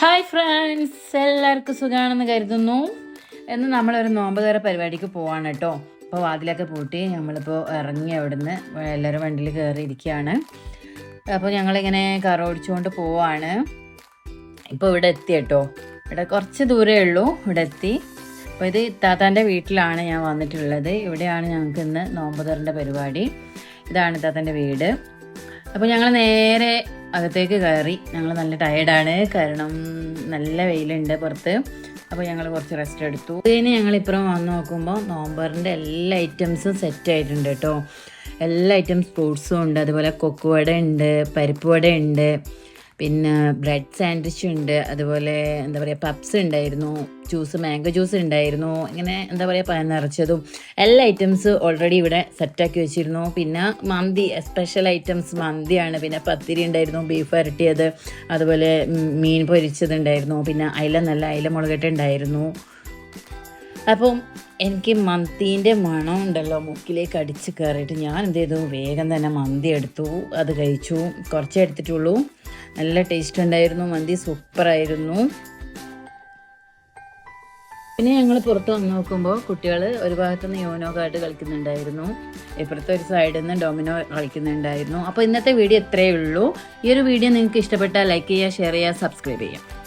Hi friends, എല്ലാവർക്കും സുഖമാണെന്ന് കരുതുന്നു. എന്ന് നമ്മളൊരു നോമ്പ് തുറ പരിപാടിക്ക് പോവാണ് കേട്ടോ. അപ്പോൾ വാതിലൊക്കെ പൂട്ടി നമ്മളിപ്പോൾ ഇറങ്ങി അവിടുന്ന് എല്ലാവരും വണ്ടിയിൽ കയറിയിരിക്കുകയാണ്. അപ്പോൾ ഞങ്ങളിങ്ങനെ കാർ ഓടിച്ചുകൊണ്ട് പോവാണ്. ഇപ്പോൾ ഇവിടെ എത്തി കേട്ടോ. ഇവിടെ കുറച്ച് ദൂരമേ ഉള്ളൂ, ഇവിടെ എത്തി. അപ്പോൾ ഇത് താത്താൻ്റെ വീട്ടിലാണ് ഞാൻ വന്നിട്ടുള്ളത്. ഇവിടെയാണ് ഞങ്ങൾക്ക് ഇന്ന് നോമ്പ് തുറൻ്റെ പരിപാടി. ഇതാണ് താത്താൻ്റെ വീട്. അപ്പോൾ ഞങ്ങൾ നേരെ അകത്തേക്ക് കയറി. ഞങ്ങൾ നല്ല ടയേർഡാണ്, കാരണം നല്ല വെയിലുണ്ട് പുറത്ത്. അപ്പോൾ ഞങ്ങൾ കുറച്ച് റെസ്റ്റ് എടുത്തു. ഇതിന് ഞങ്ങളിപ്പുറം വന്ന് നോക്കുമ്പോൾ നോമ്പറിൻ്റെ എല്ലാ ഐറ്റംസും സെറ്റ് ആയിട്ടുണ്ട് കേട്ടോ. എല്ലാ ഐറ്റംസ് ഫ്രൂട്ട്സും ഉണ്ട്, അതുപോലെ കൊക്കുവട ഉണ്ട്, പരിപ്പ് വട ഉണ്ട്, പിന്നെ ബ്രെഡ് സാൻഡ്വിച്ച് ഉണ്ട്, അതുപോലെ എന്താ പറയുക പപ്സ് ഉണ്ടായിരുന്നു, മാംഗോ ജ്യൂസ് ഉണ്ടായിരുന്നു, ഇങ്ങനെ എന്താ പറയുക പഴം നിറച്ചതും എല്ലാ ഐറ്റംസ് ഓൾറെഡി ഇവിടെ സെറ്റാക്കി വെച്ചിരുന്നു. പിന്നെ മന്തി, സ്പെഷ്യൽ ഐറ്റംസ് മന്തിയാണ്. പിന്നെ പത്തിരി ഉണ്ടായിരുന്നു, ബീഫ് വരട്ടിയത്, അതുപോലെ മീൻ പൊരിച്ചതുണ്ടായിരുന്നു, പിന്നെ അയില മുളകട്ട് ഉണ്ടായിരുന്നു. അപ്പം എനിക്ക് മന്തിൻ്റെ മണം ഉണ്ടല്ലോ മുക്കിലേക്ക് അടിച്ച് കയറിയിട്ട് ഞാൻ എന്ത് ചെയ്തു, വേഗം തന്നെ മന്തി എടുത്തു. അത് കഴിച്ചു, കുറച്ചേ എടുത്തിട്ടുള്ളൂ. നല്ല ടേസ്റ്റ് ഉണ്ടായിരുന്നു, മന്തി സൂപ്പറായിരുന്നു. പിന്നെ ഞങ്ങൾ പുറത്ത് വന്ന് നോക്കുമ്പോൾ കുട്ടികൾ ഒരു ഭാഗത്തുനിന്ന് യോനോ കാർഡ് കളിക്കുന്നുണ്ടായിരുന്നു, ഇപ്പുറത്തെ ഒരു സൈഡിൽ നിന്ന് ഡൊമിനോ കളിക്കുന്നുണ്ടായിരുന്നു. അപ്പോൾ ഇന്നത്തെ വീഡിയോ ഇത്രയേ ഉള്ളൂ. ഈ ഒരു വീഡിയോ നിങ്ങൾക്ക് ഇഷ്ടപ്പെട്ടാൽ ലൈക്ക് ചെയ്യുക, ഷെയർ ചെയ്യുക, സബ്സ്ക്രൈബ് ചെയ്യുക.